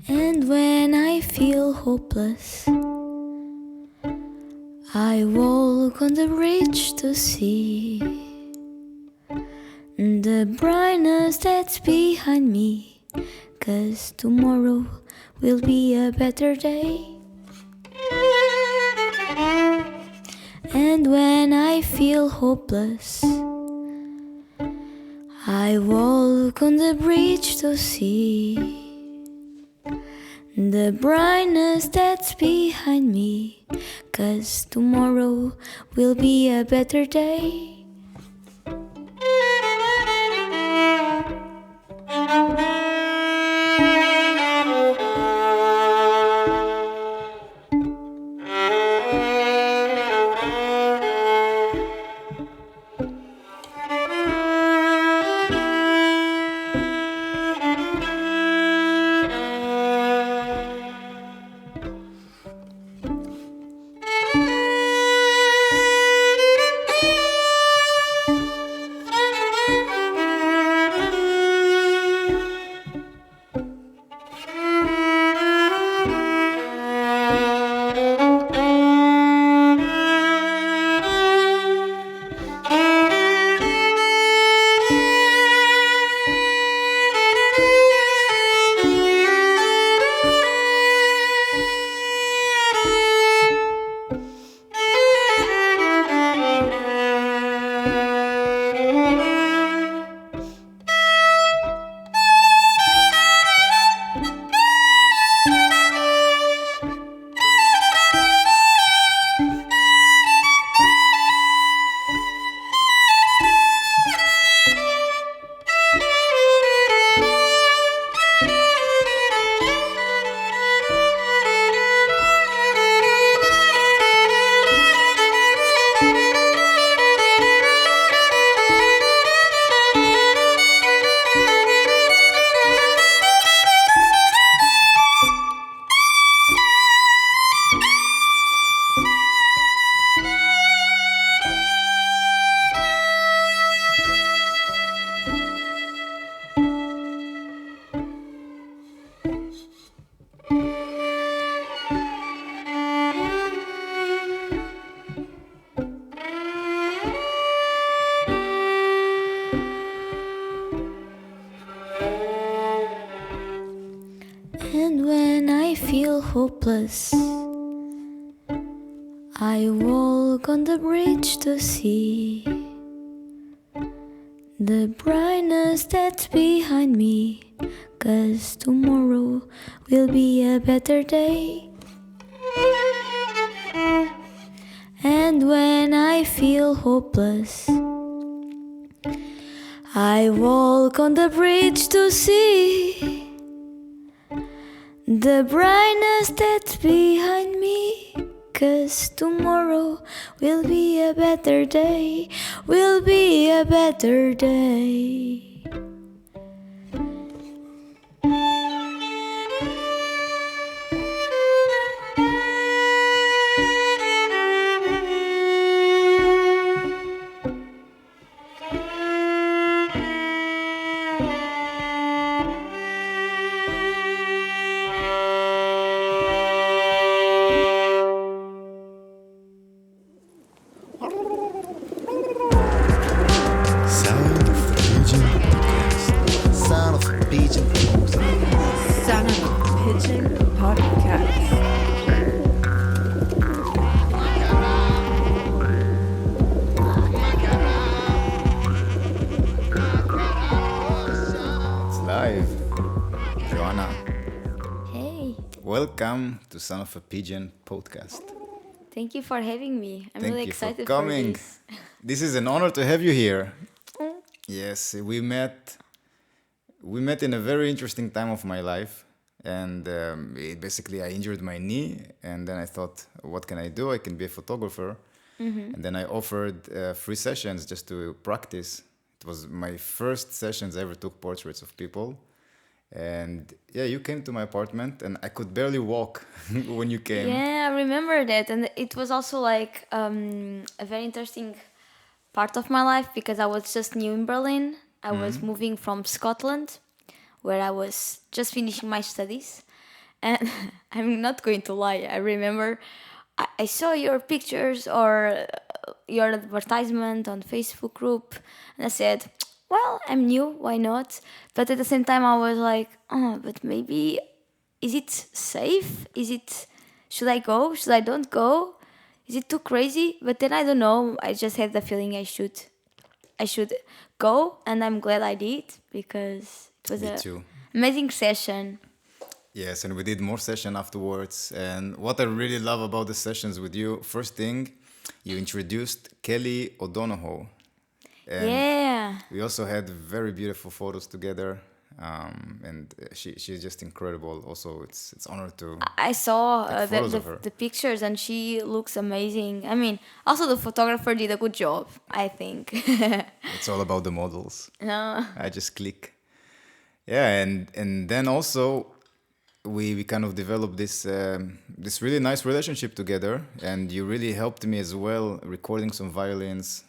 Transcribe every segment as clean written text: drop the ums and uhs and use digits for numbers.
And when I feel hopeless, I walk on the bridge to see the brightness that's behind me, 'cause tomorrow will be a better day. And when I feel hopeless, I walk on the bridge to see the brightness that's behind me, 'cause tomorrow will be a better day. And when I feel hopeless, I walk on the bridge to see the brightness that's behind me, 'cause tomorrow will be a better day. And when I feel hopeless, I walk on the bridge to see the brightness that's behind me, 'cause tomorrow will be a better day, will be a better day. welcome to Son of a Pigeon podcast. Thank you for having me. I'm Thank really you for excited coming. this. This is an honor to have you here. Mm. Yes, we met. We met in a very interesting time of my life, and basically I injured my knee, and then I thought, what can I do? I can be a photographer, and then I offered free sessions just to practice. It was my first sessions I ever took portraits of people. And yeah, you came to my apartment and I could barely walk when you came. Yeah, I remember that. And it was also like a very interesting part of my life because I was just new in Berlin. I was moving from Scotland, where I was just finishing my studies. And I'm not going to lie, I remember I saw your pictures or your advertisement on Facebook group, and I said, well, I'm new, why not? But at the same time, I was like, oh, but maybe, is it safe? Should I go? Should I don't go? Is it too crazy? But then I don't know. I just had the feeling I should go, and I'm glad I did because it was Me an too. amazing session. Yes, and we did more session afterwards. And what I really love about the sessions with you, first thing, you introduced Kelly O'Donohoe. And Yeah. we also had very beautiful photos together. And she's just incredible. Also, it's honor to I saw take photos of her. the pictures and she looks amazing. I mean, also the photographer did a good job, I think. It's all about the models. No. I just click. Yeah, and then also we kind of developed this really nice relationship together, and you really helped me as well recording some violins,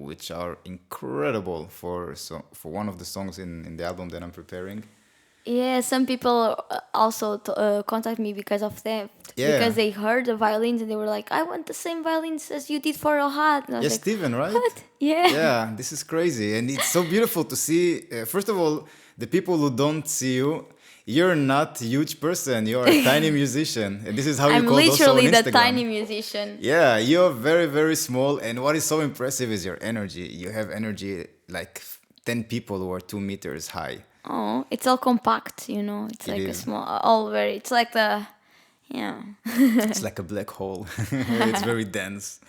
which are incredible for one of the songs in the album that I'm preparing. Yeah, some people also contact me because of that. Yeah. Because they heard the violins and they were like, I want the same violins as you did for your hat. And I was Yes, like, Steven, right? what? Yeah. Yeah, this is crazy, and it's so beautiful to see. First of all, the people who don't see you. You're not a huge person. You're a tiny musician, and this is how you I'm called also on literally the Instagram. tiny musician. Yeah, you're very, very small. And what is so impressive is your energy. You have energy like 10 people who are 2 meters high. Oh, it's all compact, you know. It's It like a is. small, all very, it's like the, yeah. It's like a black hole. It's very dense.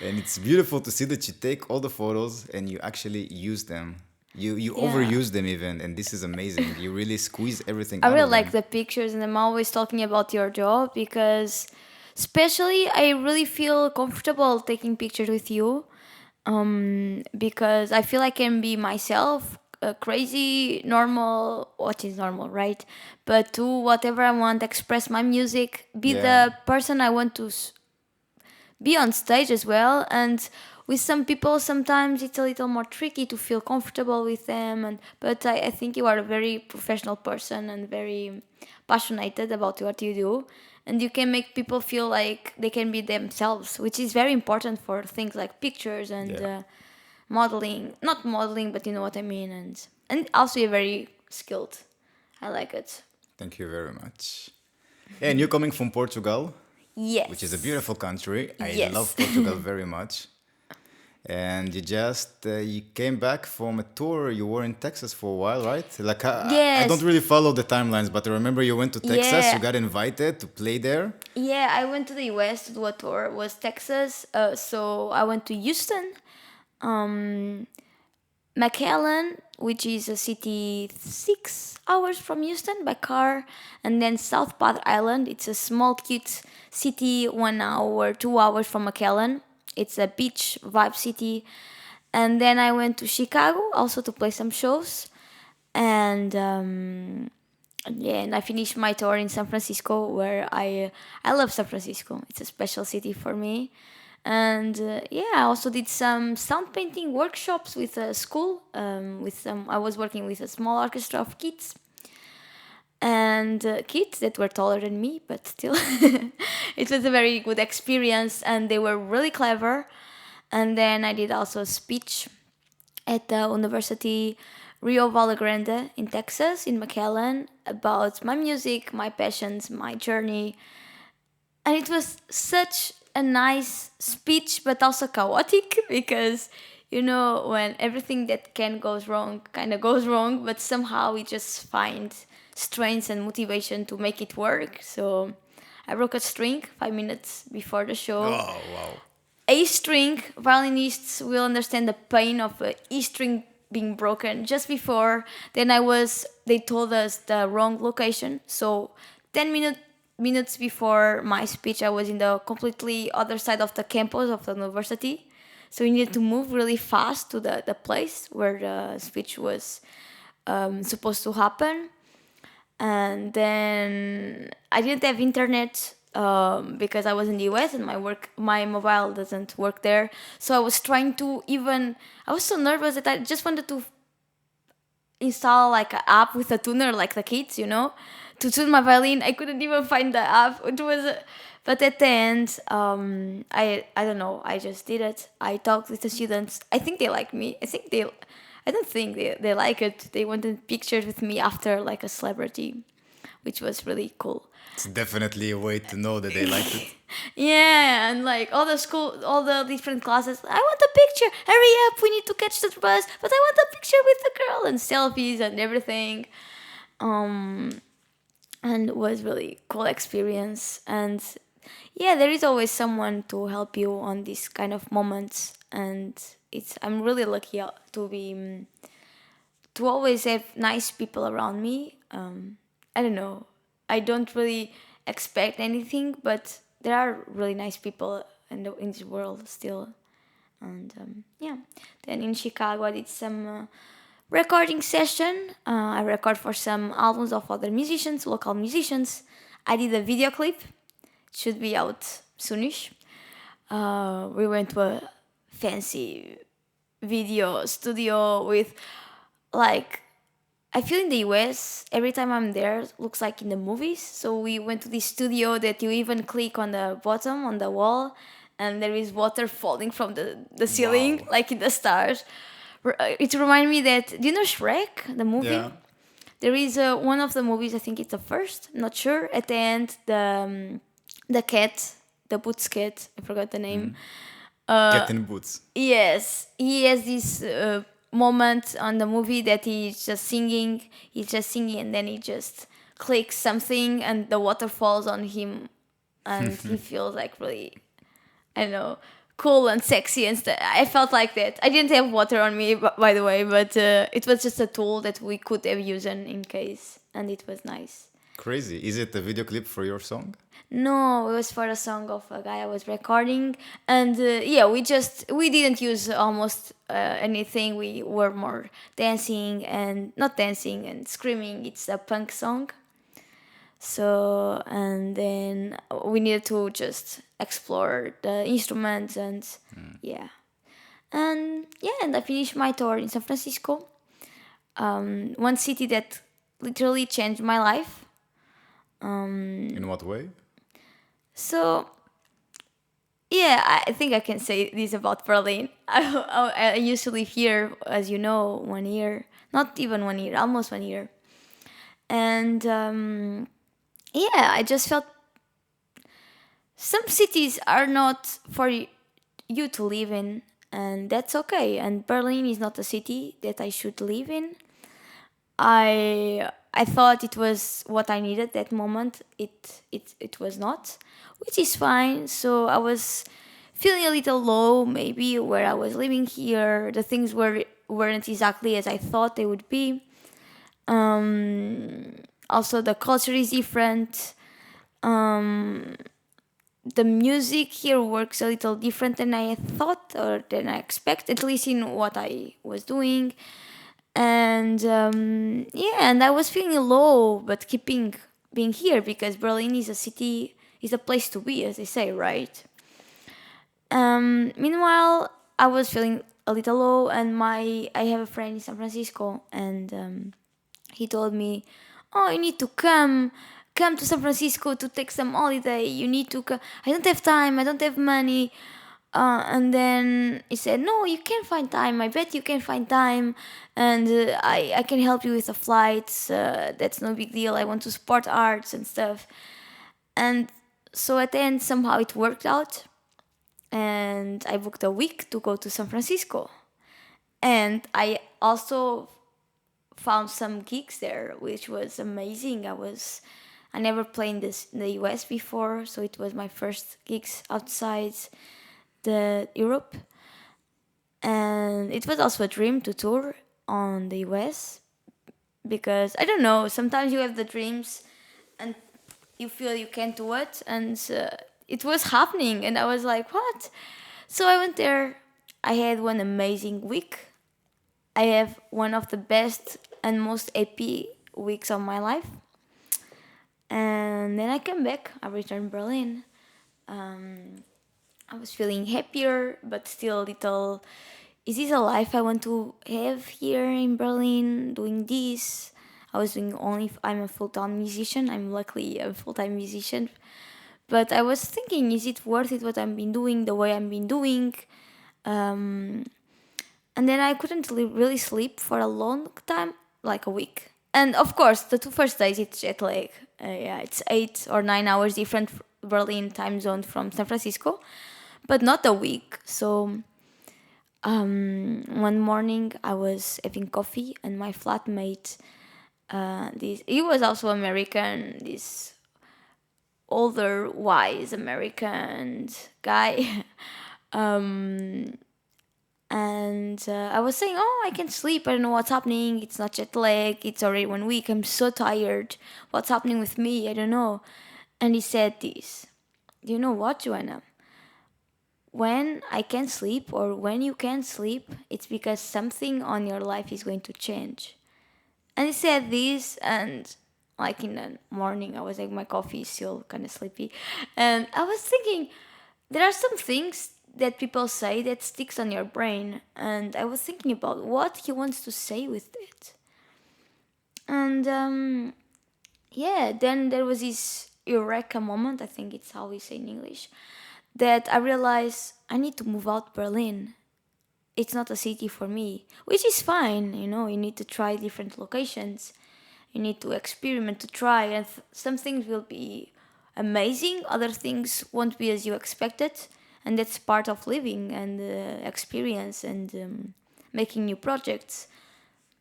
And it's beautiful to see that you take all the photos and you actually use them. You Yeah. overuse them even. And this is amazing. You really squeeze everything I out really of them. like the pictures, and I'm always talking about your job because, especially, I really feel comfortable taking pictures with you, because I feel I can be myself, crazy, normal, what is normal, right? But do whatever I want, express my music, be Yeah. the person I want to be on stage as well. And with some people sometimes it's a little more tricky to feel comfortable with them, but I think you are a very professional person and very passionate about what you do, and you can make people feel like they can be themselves, which is very important for things like pictures and Yeah. modeling, not modeling, but you know what I mean. And also you're very skilled. I like it. Thank you very much. And you're coming from Portugal, Yes. which is a beautiful country. I Yes. love Portugal very much. And you came back from a tour. You were in Texas for a while, right? Like I Yes. don't really follow the timelines, but I remember you went to Texas. Yeah. You got invited to play there. Yeah, I went to the US to do a tour. It was Texas. So I went to Houston, McAllen, which is a city 6 hours from Houston by car, and then South Padre Island. It's a small, cute city, 1 hour, 2 hours from McAllen. It's a beach vibe city. And then I went to Chicago also to play some shows. And yeah, and I finished my tour in San Francisco, where I love San Francisco. It's a special city for me. And yeah, I also did some sound painting workshops with a school. I was working with a small orchestra of kids, and kids that were taller than me, but still, it was a very good experience, and they were really clever. And then I did also a speech at the University Rio Valde Grande in Texas, in McAllen, about my music, my passions, my journey. And it was such a nice speech, but also chaotic, because, you know, when everything that can goes wrong kind of goes wrong, but somehow we just find strength and motivation to make it work. So I broke a string 5 minutes before the show. Oh, wow. A string, violinists will understand the pain of a E string being broken just before. Then they told us the wrong location. So 10 minutes before my speech, I was in the completely other side of the campus of the university. So we needed to move really fast to the place where the speech was supposed to happen. And then I didn't have internet because I was in the US and my mobile doesn't work there. So I was I was so nervous that I just wanted to install like an app with a tuner, like the kids, to tune my violin. I couldn't even find the app. But at the end, I don't know. I just did it. I talked with the students. I think they like me. I don't think they like it. They wanted pictures with me after like a celebrity, which was really cool. It's definitely a way to know that they liked it. Yeah, and like all the different classes. I want a picture. Hurry up! We need to catch the bus. But I want a picture with the girl and selfies and everything. And it was really cool experience. And yeah, there is always someone to help you on these kind of moments. And I'm really lucky to always have nice people around me. I don't know. I don't really expect anything, but there are really nice people in this world still. And yeah, then in Chicago I did some recording session. I record for some albums of other musicians, local musicians. I did a video clip. It should be out soonish. We went to a fancy video studio with like, I feel in the US, every time I'm there, it looks like in the movies. So we went to this studio that you even click on the bottom, on the wall, and there is water falling from the ceiling, Wow. like in the stars. It reminded me that, do you know Shrek, the movie? Yeah. There is one of the movies, I think it's the first, I'm not sure. At the end, the cat, the Boots cat, I forgot the name. Cat in boots. Yes, he has this moment on the movie that he's just singing, and then he just clicks something and the water falls on him and he feels like really, I don't know, cool and sexy and stuff. I felt like that. I didn't have water on me, by the way, but it was just a tool that we could have used in case, and it was nice. Crazy. Is it a video clip for your song? No, it was for a song of a guy I was recording, and yeah, we didn't use almost anything. We were more dancing and not dancing and screaming. It's a punk song, so and then we needed to just explore the instruments and yeah, and I finished my tour in San Francisco, one city that literally changed my life. In what way? So, yeah, I think I can say this about Berlin. I used to live here, as you know, 1 year. Not even 1 year, almost 1 year. And yeah, I just felt some cities are not for you to live in, and that's okay. And Berlin is not a city that I should live in. I thought it was what I needed that moment. It was not, which is fine. So I was feeling a little low, maybe where I was living here. The things weren't exactly as I thought they would be. Also, the culture is different. The music here works a little different than I thought or than I expect, at least in what I was doing. And and I was feeling low, but keeping being here because Berlin is a place to be, as they say, right? Meanwhile, I was feeling a little low, and I have a friend in San Francisco, and he told me, "Oh, you need to come to San Francisco to take some holiday. You need to come. I don't have time. I don't have money." And then he said, "No, you can find time. I bet you can find time, and I can help you with the flights. That's no big deal. I want to support arts and stuff." And so at the end, somehow it worked out, and I booked a week to go to San Francisco. And I also found some gigs there, which was amazing. I never played in the US before, so it was my first gigs outside the Europe, and it was also a dream to tour on the US, because I don't know, sometimes you have the dreams and you feel you can't do it, and it was happening, and I was like, what? So I went there. I had one amazing week. I have one of the best and most happy weeks of my life. And then I came back. I returned Berlin. I was feeling happier, but still a little. Is this a life I want to have here in Berlin? Doing this? I was doing only if I'm a full time musician. I'm luckily a full time musician. But I was thinking, is it worth it what I've been doing, the way I've been doing? Um, and then I couldn't really sleep for a long time, like a week. And of course, the 2 first days it's jet lag. Yeah, it's 8 or 9 hours different Berlin time zone from San Francisco, but not a week. So one morning I was having coffee, and my flatmate, this he was also American, this older, wise American guy. And I was saying, oh, I can sleep. I don't know what's happening. It's not jet lag. It's already 1 week. I'm so tired. What's happening with me? I don't know. And he said this. You know what, Joanna? When I can sleep, or when you can sleep, it's because something on your life is going to change. And he said this, and like in the morning, I was like, my coffee is still kind of sleepy. And I was thinking, there are some things that people say that sticks on your brain, and I was thinking about what he wants to say with it. And yeah, then there was this eureka moment, I think it's how we say in English, that I realized I need to move out Berlin. It's not a city for me, which is fine. You need to try different locations, you need to experiment, to try, and some things will be amazing, other things won't be as you expected, and that's part of living and experience, and making new projects,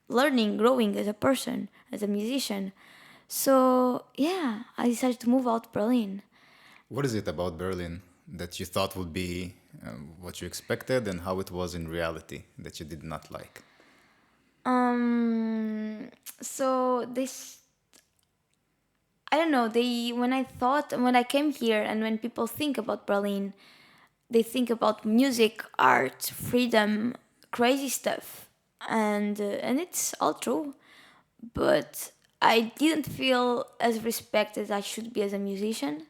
learning, growing as a person, as a musician. So yeah, I decided to move out Berlin. What is it about Berlin that you thought would be what you expected, and how it was in reality that you did not like? So this, I don't know, when I came here, and when people think about Berlin, they think about music, art, freedom, crazy stuff, and it's all true. But I didn't feel as respected as I should be as a musician,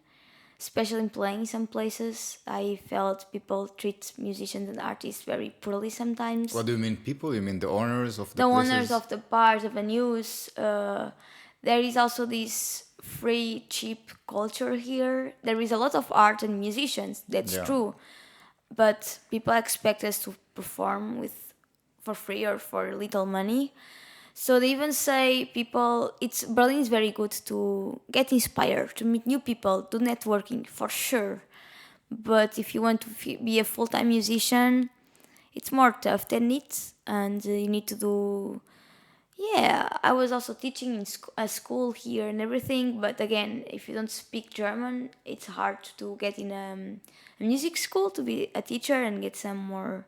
especially in playing some places. I felt people treat musicians and artists very poorly sometimes. What do you mean, people? You mean the owners of the The owners places? of the bars, of venues. There is also this free, cheap culture here. There is a lot of art and musicians. That's Yeah. true, but people expect us to perform with for free or for little money. So they even say people, it's Berlin is very good to get inspired, to meet new people, do networking for sure. But if you want to be a full time musician, it's more tough than it, and you need to do. Yeah, I was also teaching in a school here and everything, but again, if you don't speak German, it's hard to get in a music school to be a teacher and get some more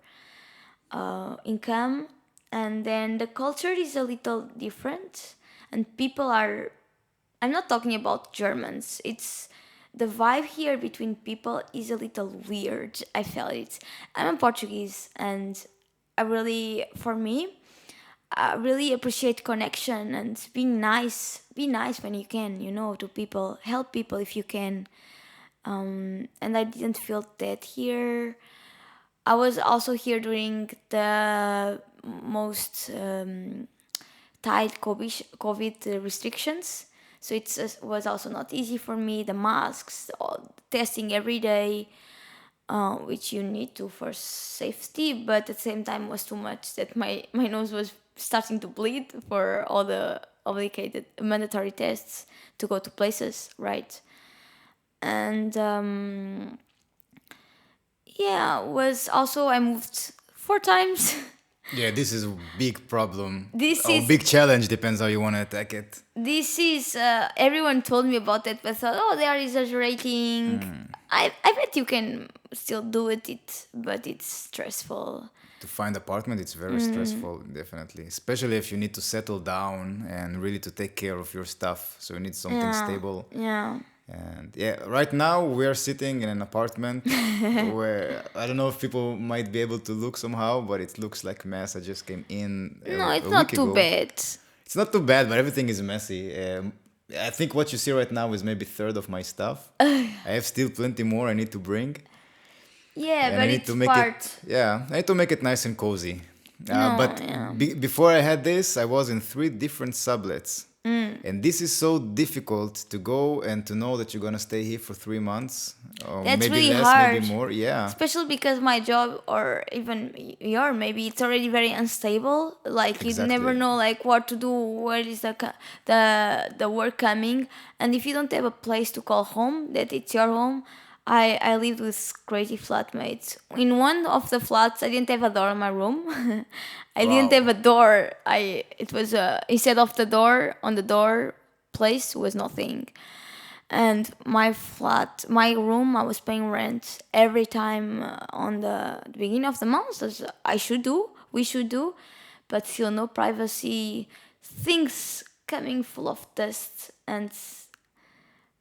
income. And then the culture is a little different, and people are. I'm not talking about Germans. It's the vibe here between people is a little weird. I felt it. I'm a Portuguese, and I really, for me, I really appreciate connection and being nice. Be nice when you can, to people. Help people if you can. And I didn't feel that here. I was also here during the most tight COVID restrictions. So it was also not easy for me. The masks, all, testing every day, which you need to for safety, but at the same time was too much that my nose was starting to bleed for all the obligated mandatory tests to go to places, right? And yeah, was also I moved 4 times. Yeah, this is a big problem. This Or is big challenge, depends how you want to attack it. this is everyone told me about it, but thought, oh, they are exaggerating. I bet you can still do it, but it's stressful. To find apartment, it's very stressful, definitely. Especially if you need to settle down and really to take care of your stuff. So you need something Yeah, stable. yeah. And yeah, right now we are sitting in an apartment where I don't know if people might be able to look somehow, but it looks like mess. I just came in No, it's a not week too ago. bad. It's not too bad, but everything is messy. I think what you see right now is maybe third of my stuff. I have still plenty more I need to bring, Yeah, and I but need it's to make part. it. Yeah, I need to make it nice and cozy. No, But yeah. before I had this, I was in 3 different sublets. And this is so difficult to go and to know that you're gonna stay here for 3 months, or That's maybe really less, maybe hard. more. Yeah, Especially because my job, or even your, maybe it's already very unstable. Like you never exactly. know, like what to do. Where is the work coming? And if you don't have a place to call home, that it's your home. I lived with crazy flatmates. In one of the flats, I didn't have a door in my room. I didn't have Wow. a door. It was instead of the door on the door place was nothing. And my room, I was paying rent every time on the beginning of the month, as we should do, but still no privacy, things coming full of dust and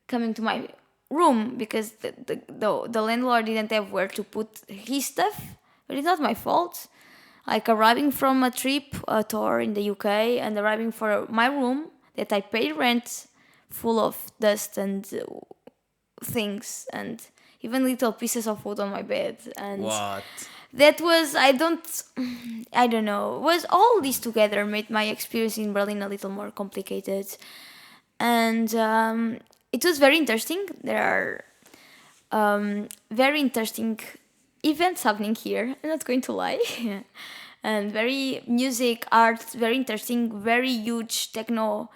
coming to my room because the landlord didn't have where to put his stuff, but it's not my fault. Like arriving from a trip, a tour in the UK, and arriving for my room that I paid rent, full of dust and things, and even little pieces of wood on my bed. And What? that was I don't know. Was all this together made my experience in Berlin a little more complicated, and it was very interesting. There are very interesting events happening here. I'm not going to lie. And very music, art, very interesting, very huge techno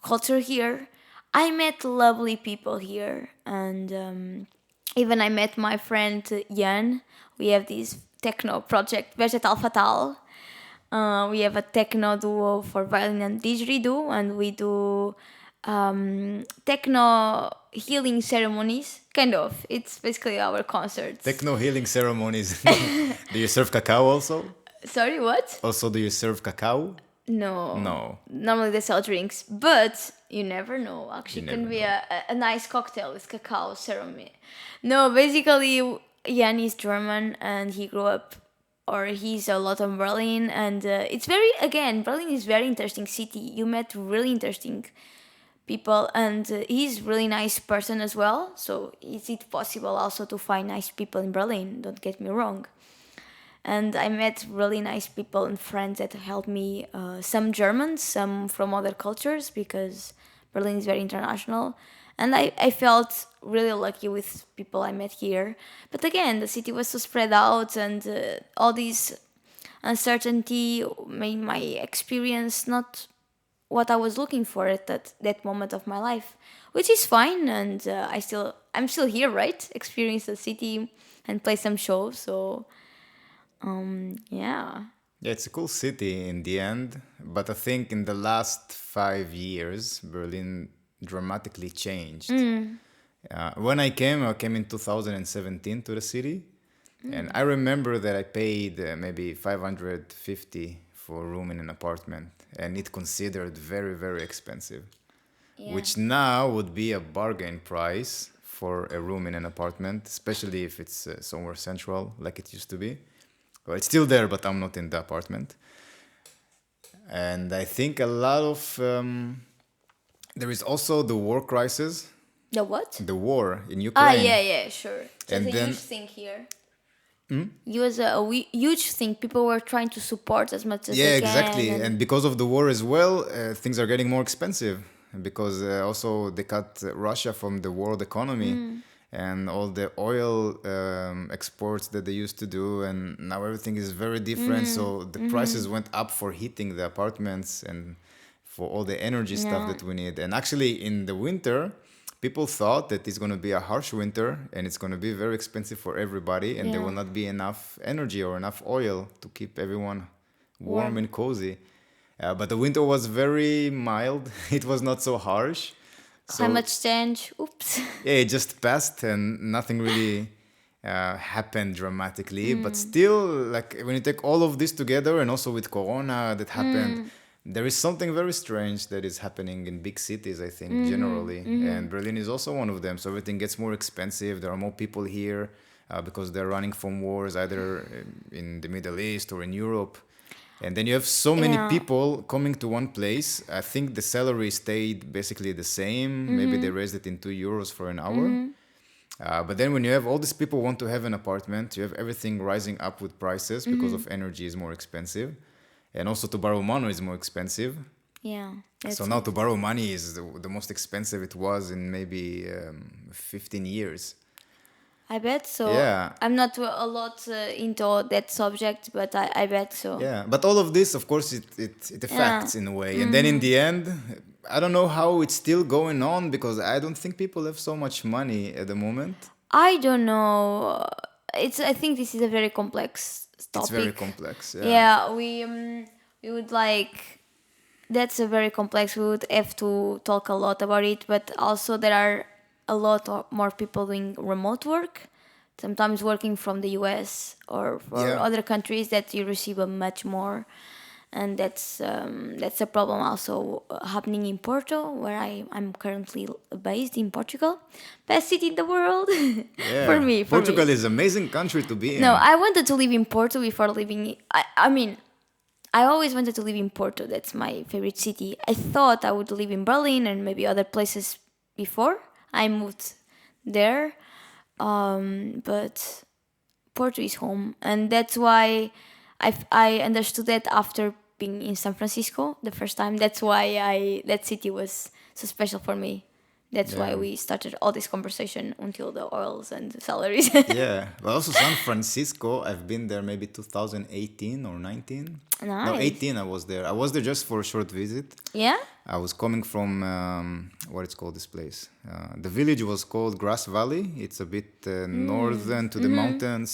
culture here. I met lovely people here, and even I met my friend Jan. We have this techno project, Vegetal Fatal. We have a techno duo for violin and didgeridoo, and we do techno healing ceremonies. Kind of. It's basically our concerts. Techno healing ceremonies. Do you serve cacao also? Sorry, what? Also, do you serve cacao? No. No. Normally they sell drinks, but you never know. Actually, You it can never be know. a nice cocktail with cacao ceremony. No, basically, Jan is German and he grew up, or he's a lot in Berlin. And it's very, again, Berlin is very interesting city. You met really interesting people, and he's really nice person as well. So is it possible also to find nice people in Berlin? Don't get me wrong. And I met really nice people and friends that helped me. Some Germans, some from other cultures, because Berlin is very international. And I felt really lucky with people I met here. But again, the city was so spread out, and all this uncertainty made my experience not what I was looking for at that moment of my life, which is fine. And I'm still here, right? Experience the city and play some shows. So yeah. Yeah, it's a cool city in the end, but I think in the last 5 years, Berlin dramatically changed. When I came in 2017 to the city, and I remember that I paid maybe 550 for a room in an apartment, and it considered very, very expensive, Yeah. which now would be a bargain price for a room in an apartment, especially if it's somewhere central like it used to be. Well, it's still there, but I'm not in the apartment. And I think a lot of there is also the war crisis, The what? the war in Ah, Ukraine, yeah, sure. It's and a then huge thing here. It was huge thing. People were trying to support as much as yeah, they exactly. can. And because of the war as well, things are getting more expensive because also they cut Russia from the world economy and all the oil exports that they used to do. And now everything is very different. So the prices went up for heating the apartments and for all the energy stuff Yeah. that we need. And actually, in the winter, people thought that it's going to be a harsh winter and it's going to be very expensive for everybody and there Yeah. will not be enough energy or enough oil to keep everyone warm and cozy. But the winter was very mild. It was not so harsh. So Climate change. Oops. yeah, it just passed and nothing really happened dramatically. But still, like when you take all of this together and also with Corona that happened, there is something very strange that is happening in big cities, I think, generally. And Berlin is also one of them. So everything gets more expensive. There are more people here because they're running from wars either in the Middle East or in Europe. And then you have so many Yeah. people coming to one place. I think the salary stayed basically the same. Maybe they raised it in €2 for an hour. But then when you have all these people want to have an apartment, you have everything rising up with prices because of energy is more expensive. And also to borrow money is more expensive. Yeah. So now to borrow money is the most expensive it was in maybe 15 years. I bet so. Yeah. I'm not a lot into that subject, but I bet so. Yeah, but all of this, of course, it affects in a way. And then in the end, I don't know how it's still going on because I don't think people have so much money at the moment. I don't know. I think this is a very complex topic. It's very complex. Yeah. Yeah, we would like. That's a very complex. We would have to talk a lot about it, but also there are a lot more people doing remote work. Sometimes working from the US or for Yeah. other countries that you receive a much more, and that's a problem also happening in Porto, where I'm currently based in Portugal, best city in the world. Yeah. for me. Portugal is an amazing country to be in. No, I wanted to live in Porto before living. I mean, I always wanted to live in Porto. That's my favorite city. I thought I would live in Berlin and maybe other places before I moved there, but Porto is home, and that's why I understood that after being in San Francisco the first time. That's why that city was so special for me. That's why Yeah. we started all this conversation until the oils and the salaries. Yeah, but also San Francisco, I've been there maybe 2018 or 19. No, Nice. 18 I was there. I was there just for a short visit. Yeah. I was coming from, what it's called this place? The village was called Grass Valley. It's a bit northern to the mountains.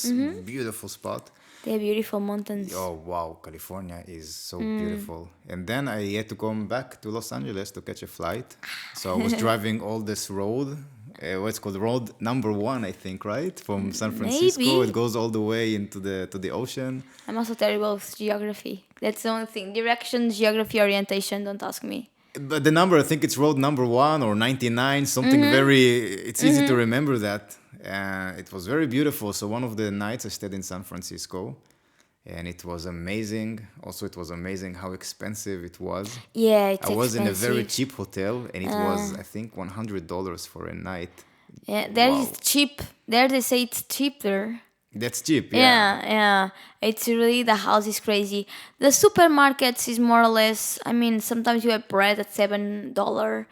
Beautiful spot. They have beautiful mountains. Oh, wow, California is so beautiful. And then I had to come back to Los Angeles to catch a flight. So I was driving all this road. What's called road number 1, I think, right? From San Francisco. Maybe. It goes all the way into the ocean. I'm also terrible with geography. That's the only thing. Direction, geography, orientation. Don't ask me. But the number, I think it's road number 1 or 99, something it's easy to remember that. It was very beautiful. So one of the nights I stayed in San Francisco and it was amazing. Also, it was amazing how expensive it was. Yeah, it's I was in a very expensive. cheap hotel and it was, I think, $100 for a night. Yeah, there is Wow. cheap. There they say it's cheaper. That's cheap, yeah. Yeah. It's really, the house is crazy. The supermarkets is more or less, I mean, sometimes you have bread at $7,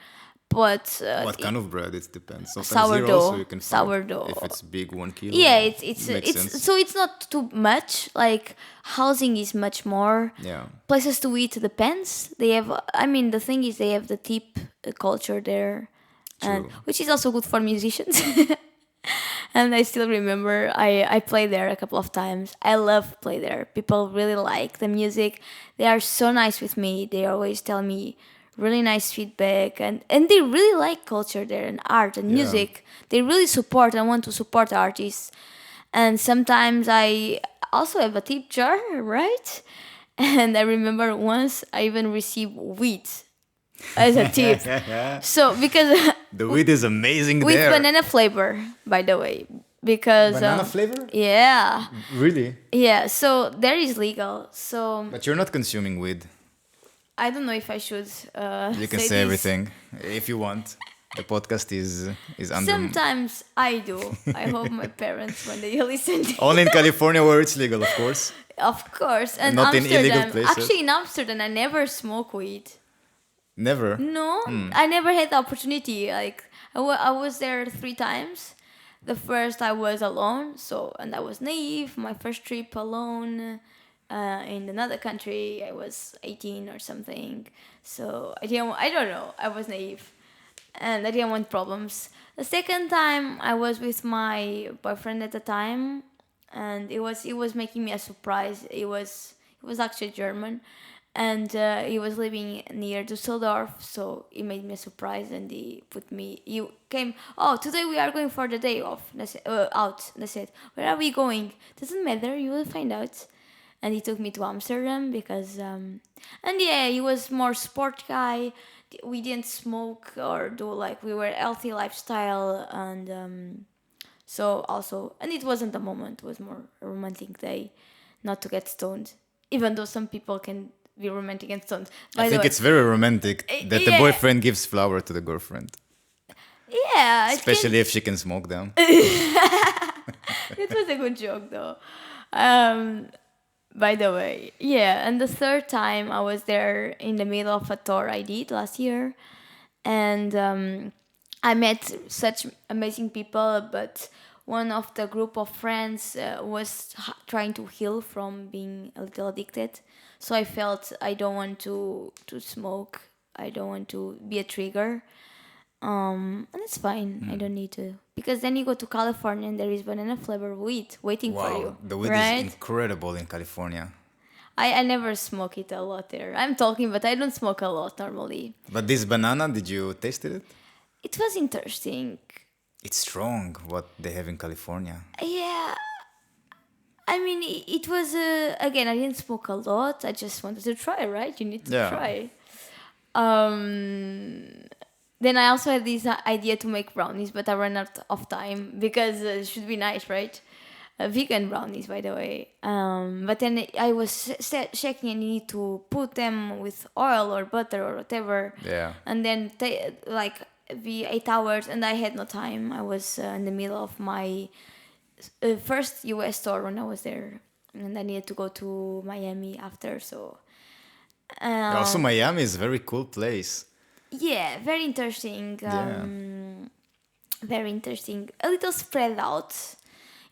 but What kind of bread? It depends. Sometimes sourdough. here also you can find Sourdough. if it's big 1 kilo. yeah, makes it's sense. so it's not too much. Like housing is much more. Yeah. Places to eat depends. They have, I mean, the thing is they have the tip culture there, and True. which is also good for musicians. And I still remember I played there a couple of times. I love play there. People really like the music. They are so nice with me. They always tell me really nice feedback, and they really like culture there and art and music. They really support and want to support artists. And sometimes I also have a tip jar, right? And I remember once I even received wheat as a tip. So because The weed is amazing with there. banana flavor, by the way, because Banana flavor? yeah, Really? yeah. So there is legal. So But you're not consuming weed. I don't know if I should. You can say say this. everything if you want. The podcast is under Sometimes I do. I hope my parents, when they listen, only in California where it's legal, of course. of course, and Not in Amsterdam. illegal places. Actually, in Amsterdam, I never smoke weed. Never. No, I never had the opportunity. Like I was there 3 times. The first I was alone, and I was naive. My first trip alone in another country. I was 18 or something, so I don't know. I was naive, and I didn't want problems. The second time I was with my boyfriend at the time, and it was making me a surprise. It He was actually German, and he was living near Düsseldorf. So he made me a surprise, and he put me. He came. Oh, today we are going for the day off. Out. They said, where are we going? Doesn't matter. You will find out. And he took me to Amsterdam because, and yeah, he was more sport guy. We didn't smoke or do like we were healthy lifestyle, and so also, and it wasn't a moment. It was more a romantic day, not to get stoned. Even though some people can be romantic and stoned. I By the think way, it's very romantic that the yeah, boyfriend gives flower to the girlfriend, yeah, especially if she can smoke them. it was a good joke though. Um, by the way, yeah, and the third time I was there in the middle of a tour I did last year, and I met such amazing people. But one of the group of friends was trying to heal from being a little addicted, so I felt I don't want to smoke. I don't want to be a trigger. And it's fine. I don't need to, because then you go to California and there is banana flavor weed waiting for Wow, you, the weed is right? incredible in California. I never smoke it a lot there. I'm talking, but I don't smoke a lot normally. But this banana, did you taste it? It was interesting. It's strong what they have in California. Yeah, I mean, it was, again, I didn't smoke a lot. I just wanted to try, right? You need to Yeah. try. Then I also had this idea to make brownies, but I ran out of time because it should be nice, right? Vegan brownies, by the way. But then I was checking, and you need to put them with oil or butter or whatever. Yeah. And then like be 8 hours, and I had no time. I was in the middle of my first US tour when I was there, and I needed to go to Miami after. So Also, Miami is a very cool place. yeah, very interesting. Yeah. Very interesting. A little spread out.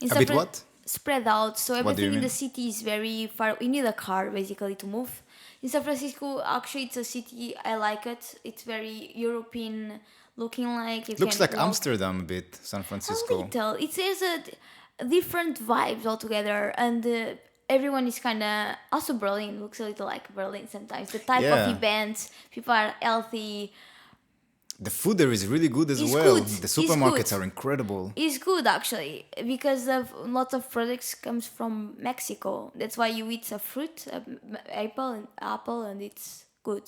In A bit what? Spread out. So What do you everything in mean? the city is very far. You need a car basically to move. In San Francisco, actually, it's a city. I like it. It's very European looking. Like it Looks like Amsterdam a bit, San A Francisco. little. It has a different vibes altogether, and everyone is kind of also Berlin looks a little like Berlin sometimes. The type Yeah. of events, people are healthy. The food there is really good as It's well. good. The It's supermarkets good. are incredible. It's good actually because of lots of products comes from Mexico. That's why you eat a fruit, apple, and it's good.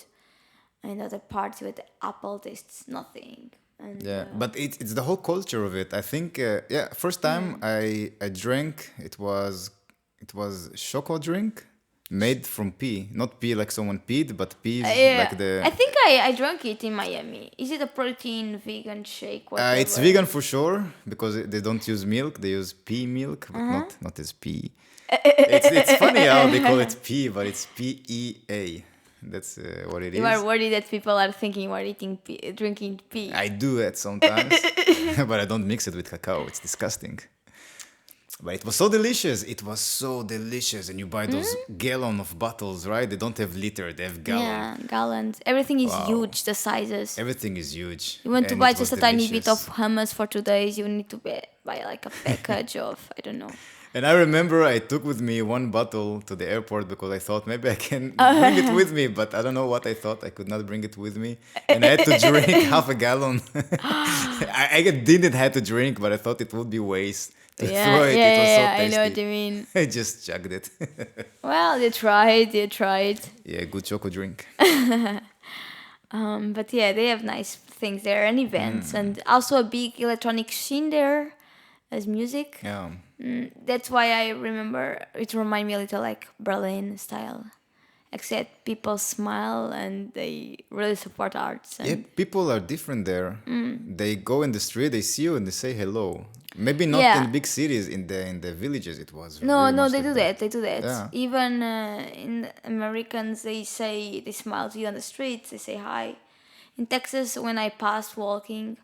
Another parts with apple tastes nothing. And Yeah, but it's the whole culture of it. I think first time I drank it was choco drink made from pea, not pea like someone peed, but peas like the. I think I drank it in Miami. Is it a protein vegan shake? Whatever. It's vegan for sure because they don't use milk. They use pea milk, but not as pea. It's funny how they call it pea, but it's PEA. That's what it You is. are worried that people are thinking you are eating pea, drinking pea. I do it sometimes, but I don't mix it with cacao. It's disgusting. But it was so delicious. It was so delicious. And you buy those gallon of bottles, right? They don't have liter, they have gallon. Yeah, gallons. Everything is Wow. huge. The sizes. Everything is huge. You want to And buy it was just a tiny bit of delicious. hummus for 2 days. You need to buy like a package of I don't know. And I remember I took with me one bottle to the airport because I thought maybe I can bring it with me, but I don't know what I thought. I could not bring it with me. And I had to drink half a gallon. I didn't have to drink, but I thought it would be waste to throw it. It was so I tasty. know what you mean. I just chugged it. Well, you tried. Yeah, good choco drink. But yeah, they have nice things there and events, and also a big electronic scene there as music. Yeah. That's why I remember it reminded me a little like Berlin style, except people smile and they really support arts. And Yeah, people are different there. They go in the street, they see you, and they say hello. Maybe not Yeah. in big cities, in the villages. It was No, very much they like do that. They do that. Yeah. Even in Americans, they smile to you on the streets. They say hi. In Texas, when I passed walking,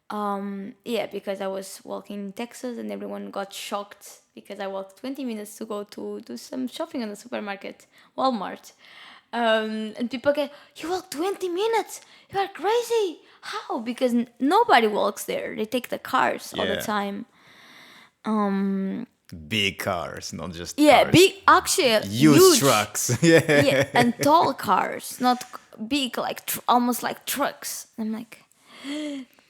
because I was walking in Texas and everyone got shocked because I walked 20 minutes to go to do some shopping in the supermarket, Walmart. And people get, you walk 20 minutes? You are crazy. How? Because nobody walks there. They take the cars all the Yeah. time. Big cars, not just Yeah, cars. big, actually, Huge huge. trucks. Yeah, Yeah. and tall cars, not big, like almost like trucks. I'm like,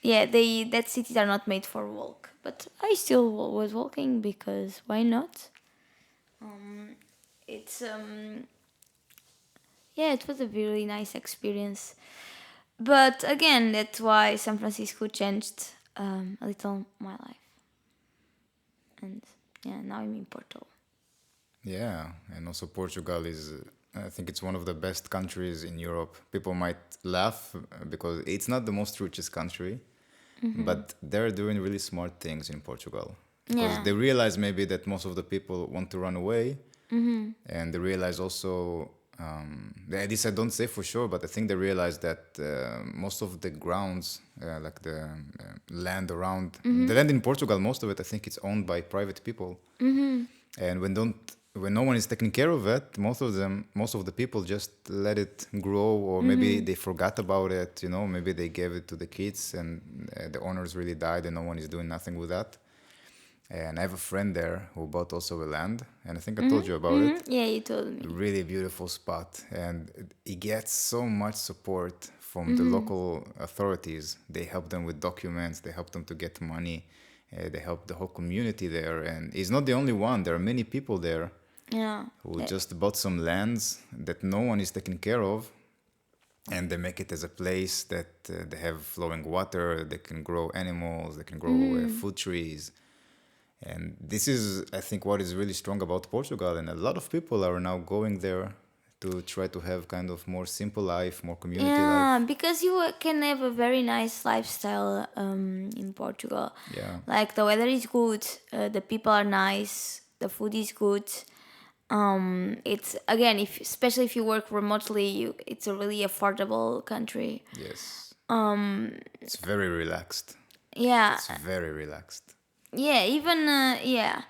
yeah, that cities are not made for walk, but I still was walking because why not? It's yeah, it was a really nice experience. But again, that's why San Francisco changed a little my life, and yeah, now I'm in Porto. Yeah, and also Portugal is, I think it's one of the best countries in Europe. People might laugh because it's not the most richest country, but they're doing really smart things in Portugal because Yeah. they realize maybe that most of the people want to run away, and they realize also, this I don't say for sure, but I think they realize that most of the grounds, like the land around the land in Portugal, most of it I think it's owned by private people, and when no one is taking care of it, most of the people just let it grow, or maybe they forgot about it, maybe they gave it to the kids, and the owners really died and no one is doing nothing with that. And I have a friend there who bought also a land, and I think I told you about it. Yeah, you told me. Really beautiful spot, and he gets so much support from the local authorities. They help them with documents, they help them to get money, they help the whole community there. And he's not the only one, there are many people there Yeah. who just bought some lands that no one is taking care of, and they make it as a place that they have flowing water, they can grow animals, they can grow food trees. And this is, I think, what is really strong about Portugal. And a lot of people are now going there to try to have kind of more simple life, more community Yeah, life. because you can have a very nice lifestyle in Portugal. Yeah. Like the weather is good, the people are nice, the food is good. It's again, if especially if you work remotely, it's a really affordable country. Yes. It's very relaxed. Yeah, It's very relaxed. yeah, even yeah,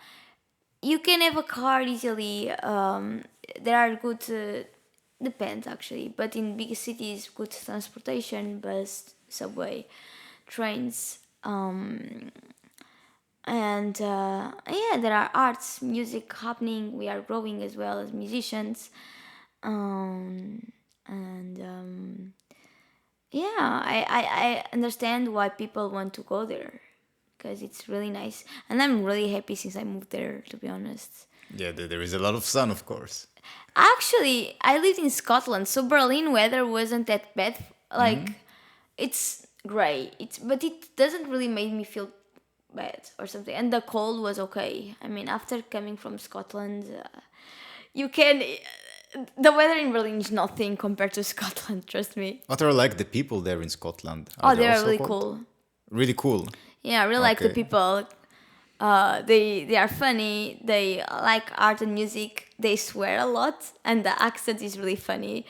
you can have a car easily. There are good, depends actually, but in big cities, good transportation, bus, subway, trains, and yeah, there are arts, music happening. We are growing as well as musicians, and yeah, I understand why people want to go there because it's really nice, and I'm really happy since I moved there. To be honest. Yeah, there is a lot of sun, of course. Actually, I lived in Scotland, so Berlin weather wasn't that bad. Like, it's gray. But it doesn't really make me feel bad or something. And the cold was okay. I mean, after coming from Scotland, you can. The weather in Berlin is nothing compared to Scotland. Trust me. What are like the people there in Scotland? Are Oh, they they are also really cold? cool. Really cool. Yeah, I really like the Okay. people. They are funny. They like art and music. They swear a lot, and the accent is really funny.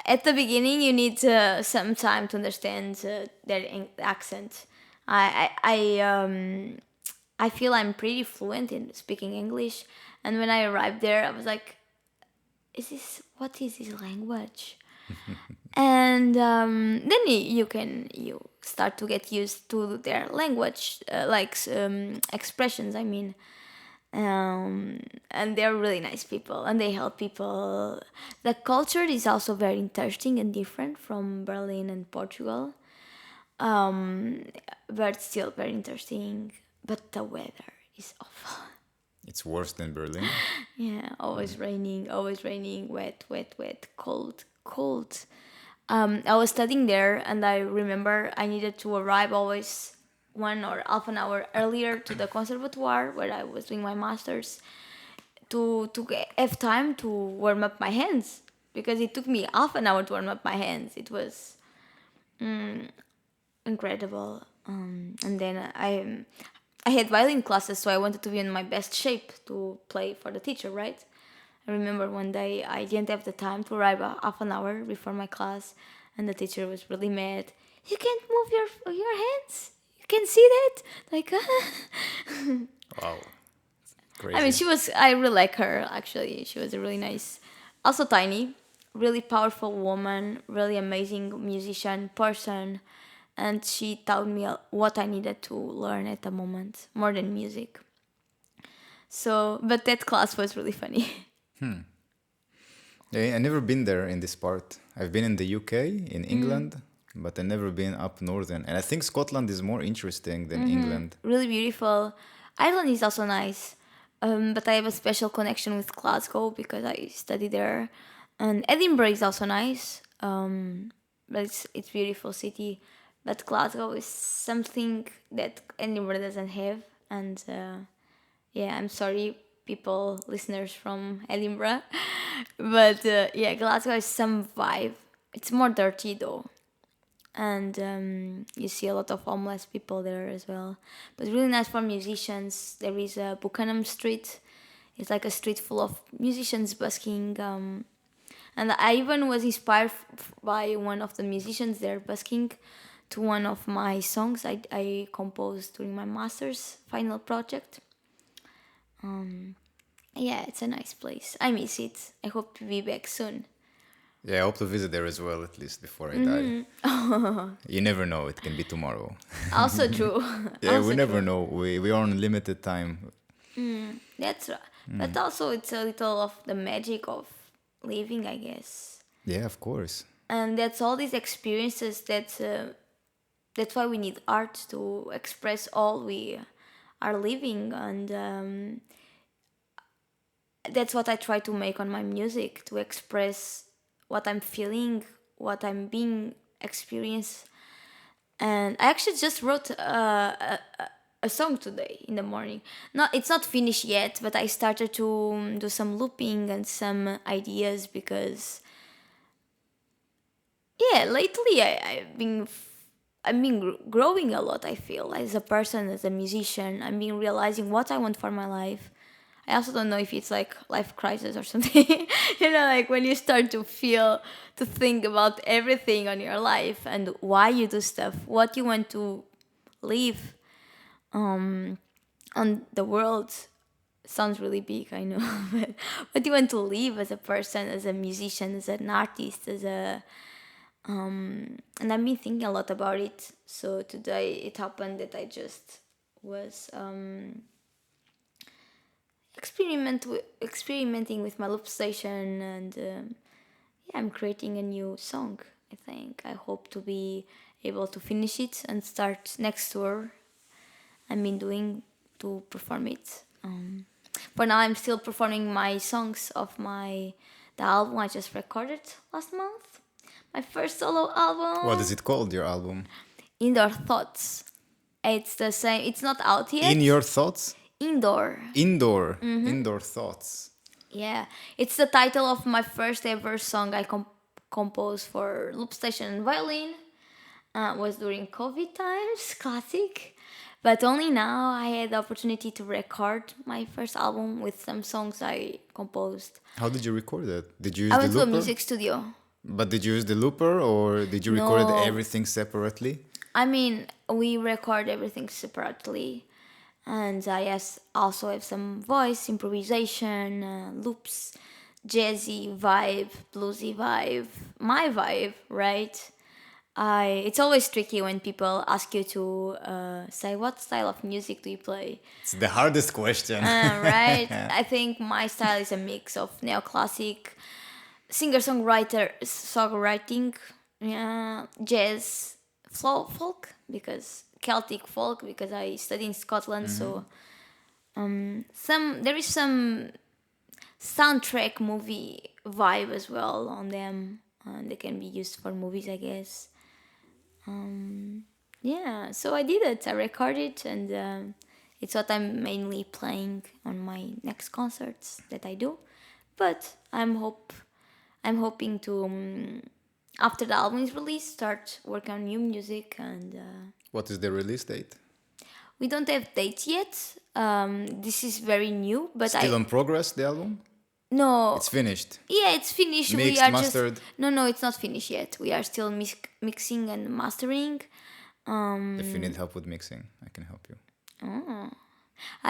At the beginning, you need some time to understand their accent. I feel I'm pretty fluent in speaking English, and when I arrived there, I was like, what is this language?" And then you start to get used to their language, like expressions. I mean, and they're really nice people, and they help people. The culture is also very interesting and different from Berlin and Portugal, but still very interesting. But the weather is awful. It's worse than Berlin. Yeah, always raining, wet, wet, wet, cold, cold. I was studying there, and I remember I needed to arrive always 1 or half an hour earlier to the conservatoire where I was doing my masters have time to warm up my hands because it took me half an hour to warm up my hands. It was incredible. And then I had violin classes, so I wanted to be in my best shape to play for the teacher, right? I remember one day I didn't have the time to arrive a half an hour before my class, and the teacher was really mad. You can't move your hands. You can see that, like. Wow. I mean, Crazy. I really like her, actually. She was a really nice, also tiny, really powerful woman, really amazing musician, person. And she taught me what I needed to learn at the moment, more than music. So, but that class was really funny. Yeah, I never been there in this part. I've been in the UK, in England, but I never been up northern. And I think Scotland is more interesting than England. Really beautiful. Ireland is also nice, but I have a special connection with Glasgow because I study there, and Edinburgh is also nice. But it's beautiful city, but Glasgow is something that Edinburgh doesn't have, and yeah, I'm sorry, people, listeners from Edinburgh, but yeah, Glasgow has some vibe. It's more dirty though, and you see a lot of homeless people there as well. But really nice for musicians. There is a Buchanan Street. It's like a street full of musicians busking. And I even was inspired by one of the musicians there busking to one of my songs I composed during my master's final project. Yeah, it's a nice place. I miss it. I hope to be back soon. Yeah, I hope to visit there as well, at least before I die. You never know, it can be tomorrow. Also true. Yeah, Also we never true. know. We are on limited time. That's right. But also, it's a little of the magic of living, I guess. Yeah, of course. And that's all these experiences that's why we need art to express all we are living. And that's what I try to make on my music, to express what I'm feeling, what I'm being experienced. And I actually just wrote a song today in the morning. It's not finished yet, but I started to do some looping and some ideas because yeah, lately I've been growing a lot. I feel as a person, as a musician, I've been realizing what I want for my life. I also don't know if it's like life crisis or something. Like when you start to feel, to think about everything on your life and why you do stuff, what you want to live on the world. Sounds really big, I know, but what you want to live as a person, as a musician, as an artist, as a and I've been thinking a lot about it. So today it happened that I just was experimenting with my loop station, and yeah, I'm creating a new song. I think I hope to be able to finish it and start next tour I've been doing to perform it. For now, I'm still performing my songs of the album I just recorded last month. My first solo What album, is it called, your album? Indoor Thoughts. It's the same. It's not out yet. In Your Thoughts? Indoor. Indoor. Indoor Thoughts. Yeah, it's the title of my first ever song I composed for loop station and violin. Was during COVID times, classic. But only now I had the opportunity to record my first album with some songs I composed. How did you record it? Did you use I the went to a looper? music studio. But did you use the looper or did you record No. everything separately? I mean, we record everything separately. And I also have some voice, improvisation, loops, jazzy vibe, bluesy vibe, my vibe, right? It's always tricky when people ask you to say what style of music do you play. It's the hardest question. Right? I think my style is a mix of neoclassic, songwriting, jazz, folk, because Celtic folk, because I study in Scotland. So there is some soundtrack movie vibe as well on them. They can be used for movies, I guess. Yeah, so I did it. I recorded, and it's what I'm mainly playing on my next concerts that I do. But I'm hoping to after the album is released, start working on new music, and What is the release date? we don't have dates yet. This is very new, but Still on progress, the album? no. It's finished. Yeah, it's finished. Mixed, We are mastered? just no, it's not finished yet. We are still mixing and mastering. If you need help with mixing, I can help you.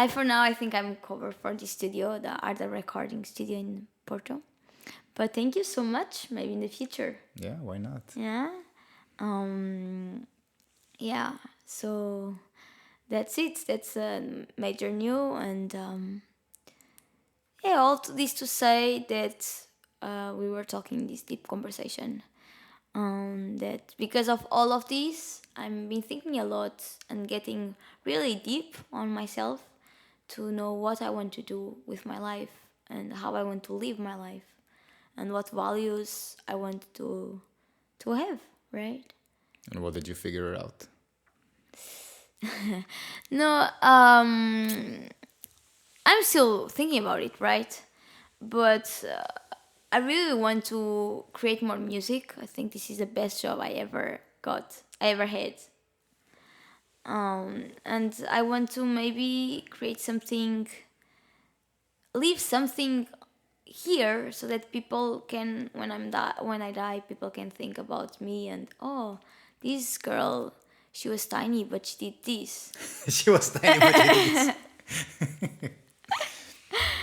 For now, I think I'm covered for the studio, the art recording studio in Porto. But thank you so much. Maybe in the future. Yeah, why not? Yeah. Yeah. So that's it. That's a major new, and Yeah, all this to say that we were talking this deep conversation. That because of all of this, I've been thinking a lot and getting really deep on myself to know what I want to do with my life and how I want to live my life and what values I want to have, right? And what did you figure out? No, I'm still thinking about it, right? But I really want to create more music. I think this is the best job I ever got, I ever had. And I want to maybe create something, leave something here so that people can, when I die, people can think about me and oh, this girl, she was tiny but she did this. She was tiny, but she did this.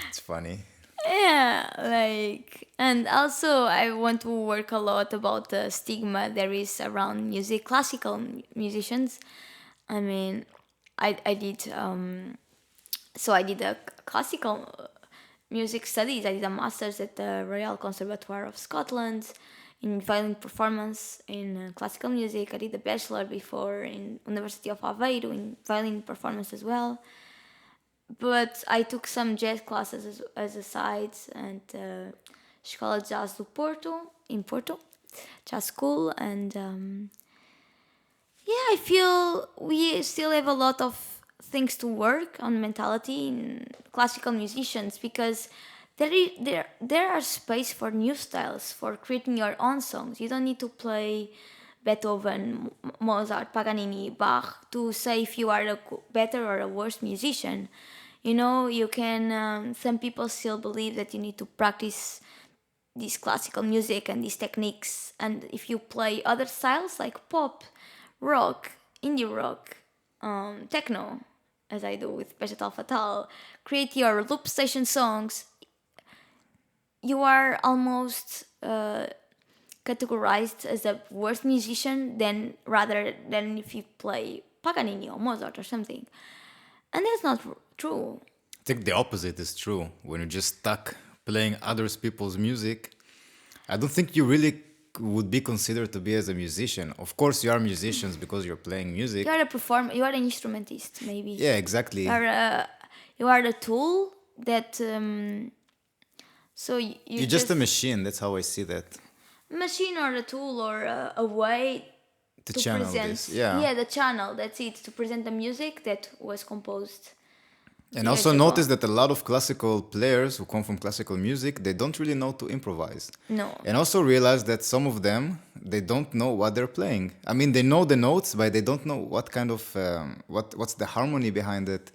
It's funny. Yeah, like, and also I want to work a lot about the stigma there is around music, classical musicians. I mean, I did so I did a classical music studies. I did a master's at the Royal Conservatoire of Scotland in violin performance in classical music. I did a bachelor before in University of Aveiro in violin performance as well. But I took some jazz classes as a side and Escola de Jazz do Porto in Porto, jazz school, and yeah, I feel we still have a lot of things to work on mentality in classical musicians because there are space for new styles for creating your own songs. You don't need to play Beethoven, Mozart, Paganini, Bach to say if you are a better or a worse musician. You know, you can. Some people still believe that you need to practice this classical music and these techniques, and if you play other styles like pop, rock, indie rock, techno, as I do with Vegetal Fatal, create your loop station songs, you are almost categorized as a worse musician than rather than if you play Paganini or Mozart or something. And that's not true. I think the opposite is true. When you're just stuck playing other people's music, I don't think you really would be considered to be as a musician. Of course, you are musicians because you're playing music. You are a performer. You are an instrumentist, maybe. Yeah, exactly. You are the tool that. So You're just a machine. That's how I see that. Machine or a tool or a way To to channel present. this, yeah. Yeah, the channel. That's it. To present the music that was composed. And years also ago. notice that a lot of classical players who come from classical music, they don't really know to improvise. No. And also realize that some of them, they don't know what they're playing. I mean, they know the notes, but they don't know what kind of what's the harmony behind it.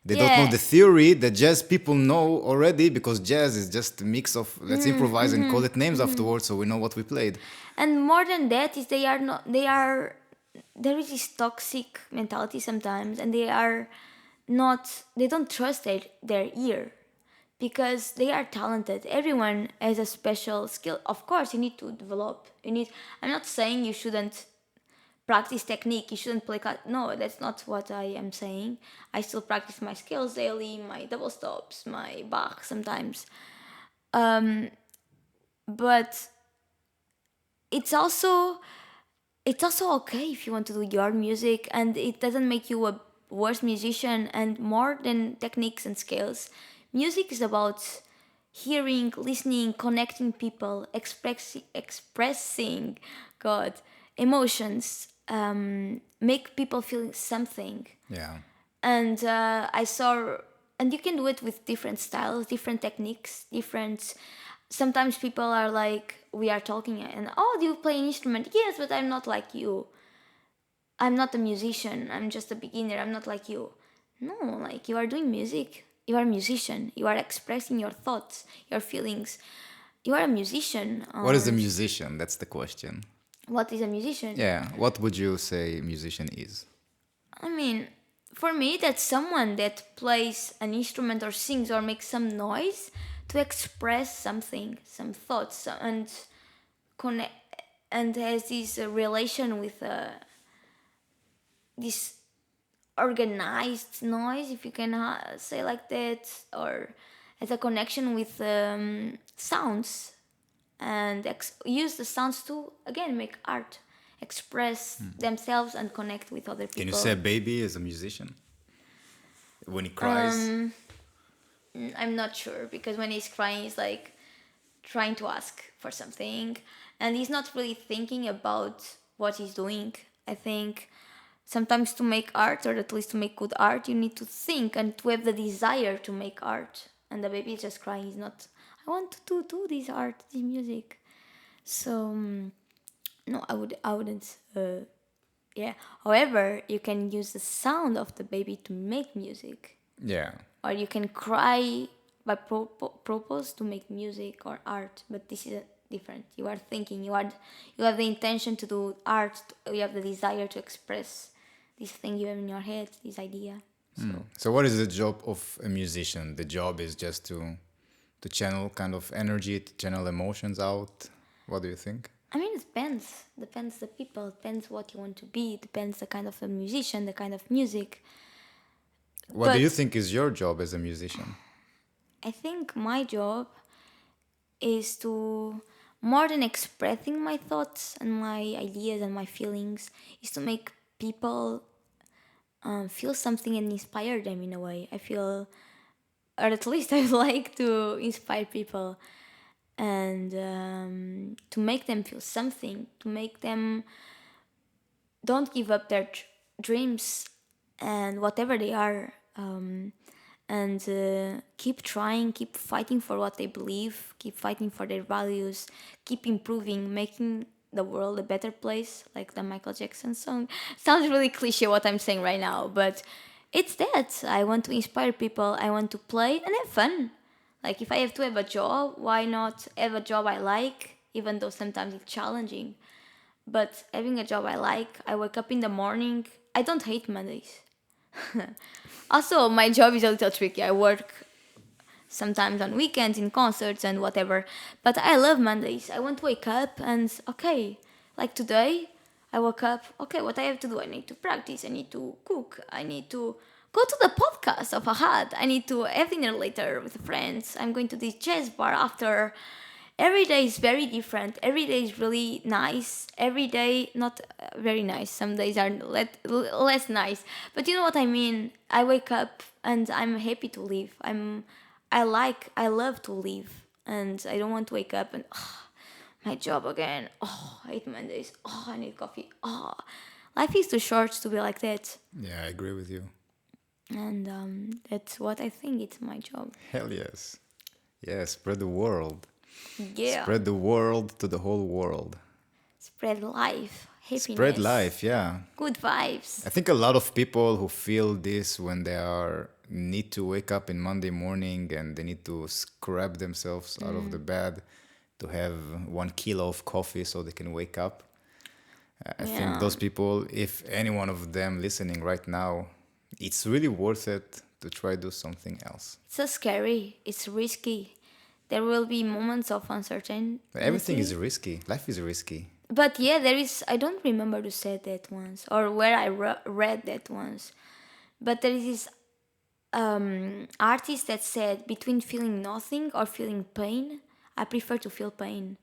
They don't know Yeah. the theory that jazz people know already, because jazz is just a mix of let's improvise and call it names afterwards so we know what we played. And more than that is they are not. They are. There is this toxic mentality sometimes, and they are not. They don't trust their ear. Because they are talented. Everyone has a special skill. Of course, you need to develop. You need. I'm not saying you shouldn't practice technique. You shouldn't play. No, that's not what I am saying. I still practice my skills daily. My double stops, my Bach sometimes. But it's also okay if you want to do your music, and it doesn't make you a worse musician. And more than techniques and skills, music is about hearing, listening, connecting people, expressing God, emotions, make people feel something. Yeah. And I saw, and you can do it with different styles, different techniques, different. Sometimes people are like, we are talking, and oh, do you play an instrument? Yes, but I'm not like you. I'm not a musician. I'm just a beginner. I'm not like you. No, like you are doing music. You are a musician. You are expressing your thoughts, your feelings. You are a musician. What is a musician? That's the question. What is a musician? Yeah. What would you say a musician is? I mean, for me, that's someone that plays an instrument or sings or makes some noise to express something, some thoughts, and connect, and has this relation with this organized noise, if you can say like that, or has a connection with sounds, and use the sounds to again make art, express themselves and connect with other people. Can you say a baby as a musician when he cries? I'm not sure, because when he's crying, he's like trying to ask for something, and he's not really thinking about what he's doing. I think sometimes to make art, or at least to make good art, you need to think and to have the desire to make art. And the baby is just crying. He's not, I want to do this art, this music. So no, I wouldn't. Yeah. However, you can use the sound of the baby to make music, Yeah. or you can cry by purpose to make music or art. But this is different. You are thinking. You have the intention to do art. You have the desire to express this thing you have in your head, this idea. So what is the job of a musician? The job is just to channel kind of energy, to channel emotions out. What do you think? I mean, it depends. Depends the people. Depends what you want to be. Depends the kind of a musician, the kind of music. What do you think is your job as a musician? I think my job is to, more than expressing my thoughts and my ideas and my feelings, is to make people feel something and inspire them in a way. I feel, or at least I like to inspire people, and to make them feel something, to make them don't give up their dreams and whatever they are, and keep trying, keep fighting for what they believe, keep fighting for their values, keep improving, making the world a better place, like the Michael Jackson song. Sounds really cliche what I'm saying right now, but it's that. I want to inspire people, I want to play and have fun. Like, if I have to have a job, why not have a job I like, even though sometimes it's challenging. But having a job I like, I wake up in the morning. I don't hate Mondays. Also, my job is a little tricky. I work sometimes on weekends, in concerts and whatever. But I love Mondays. I want to wake up and, okay, like today, I woke up, okay, what I have to do? I need to practice, I need to cook, I need to go to the podcast of Ahad, I need to have dinner later with friends, I'm going to this jazz bar after. Every day is very different. Every day is really nice. Every day, not very nice. Some days are less nice. But you know what I mean? I wake up and I'm happy to live. I love to live. And I don't want to wake up and, my job again. Oh, I hate Mondays. Oh, I need coffee. Oh, life is too short to be like that. Yeah, I agree with you. And that's what I think. It's my job. Hell yes. Yeah, spread the world. Yeah. Spread the world to the whole world. Spread life. Happiness. Spread life, yeah. Good vibes. I think a lot of people who feel this when they need to wake up in Monday morning and they need to scrap themselves out of the bed to have 1 kilo of coffee so they can wake up. I think those people, if any one of them listening right now, it's really worth it to try do something else. It's so scary. It's risky. There will be moments of uncertainty. Everything is risky. Life is risky. But yeah, there is. I don't remember to say that once or where I read that once. But there is this artist that said, between feeling nothing or feeling pain, I prefer to feel pain,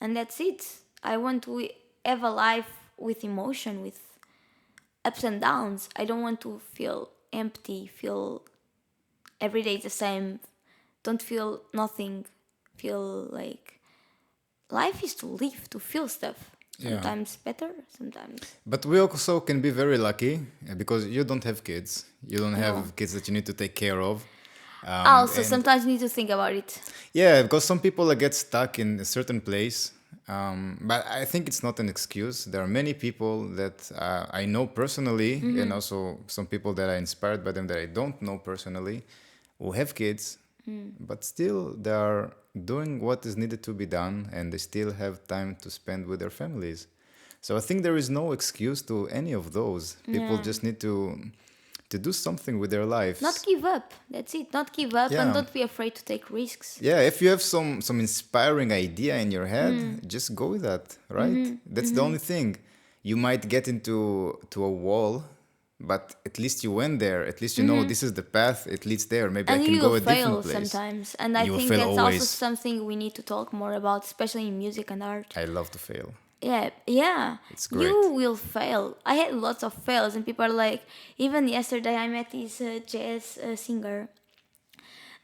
and that's it. I want to have a life with emotion, with ups and downs. I don't want to feel empty. Feel every day the same. Don't feel nothing. Feel like life is to live, to feel stuff. Sometimes better, sometimes. But we also can be very lucky because you don't have kids. You don't have kids that you need to take care of. Also, sometimes you need to think about it. Yeah, because some people get stuck in a certain place. But I think it's not an excuse. There are many people that I know personally, and also some people that are inspired by them that I don't know personally, who have kids, but still they are doing what is needed to be done, and they still have time to spend with their families. So I think there is no excuse to any of those. People just need to do something with their lives. Not give up. That's it. Not give up, and don't be afraid to take risks. Yeah, if you have some inspiring idea in your head, just go with that, right? That's the only thing. You might get into a wall but at least you went there. At least you know this is the path. It leads there. Maybe I And can you will go a different fail place. sometimes. And I You will think fail that's also always. something we need to talk more about, especially in music and art. I love to fail. Yeah. It's You great. will fail. I had lots of fails, and people are like, even yesterday I met this jazz singer,